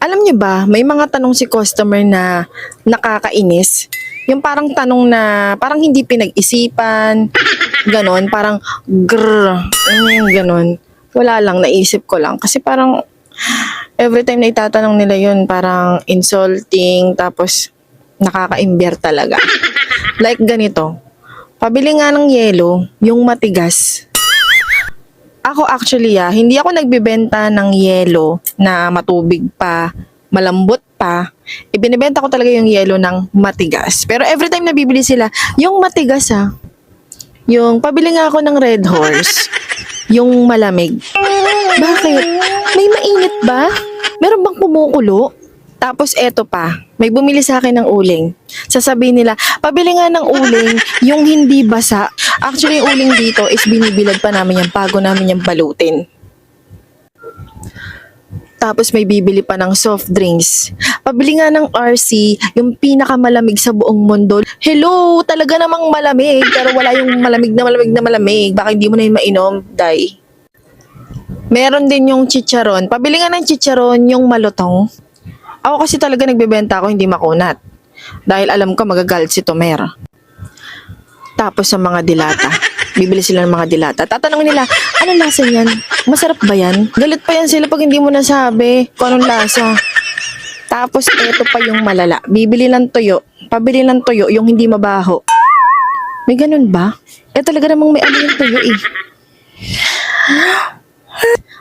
Alam niyo ba, may mga tanong si customer na nakakainis. Yung parang tanong na parang hindi pinag-isipan, ganon, parang grrr, ganon. Wala lang, naisip ko lang. Kasi parang every time na itatanong nila yun, parang insulting, tapos nakaka-imbier talaga. Like ganito, pabili nga ng yelo, yung matigas. Ako actually hindi ako nagbebenta ng yelo na matubig pa, malambot pa. Ibinibenta ko talaga yung yelo ng matigas. Pero every time na bibili sila, yung matigas yung pabili nga ako ng Red Horse, yung malamig. Bakit? May mainit ba? Meron bang kumukulo? Tapos eto pa, may bumili sa akin ng uling. Sasabihin nila, pabili nga ng uling, yung hindi basa. Actually, yung uling dito is binibilad pa namin yan, bago namin yung balutin. Tapos may bibili pa ng soft drinks. Pabili nga ng RC, yung pinakamalamig sa buong mundo. Hello, talaga namang malamig, pero wala yung malamig na malamig na malamig. Baka hindi mo na yun mainom, day. Meron din yung chicharon. Pabili nga ng chicharon, yung malutong. Ako kasi talaga nagbebenta ako hindi makunat. Dahil alam ko magagalit si Tomer. Tapos sa mga dilata. Bibili sila ng mga dilata. Tatanungin nila, anong lasa yan? Masarap ba yan? Galit pa yan sila pag hindi mo nasabi kung anong lasa. Tapos eto pa yung malala. Bibili ng tuyo. Pabili ng tuyo yung hindi mabaho. May ganun ba? Talaga namang may ano yung tuyo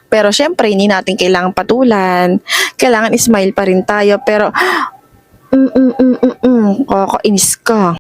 Pero syempre, hindi natin kailangan patulan. Kailangan smile pa rin tayo. Pero, kakainis ka.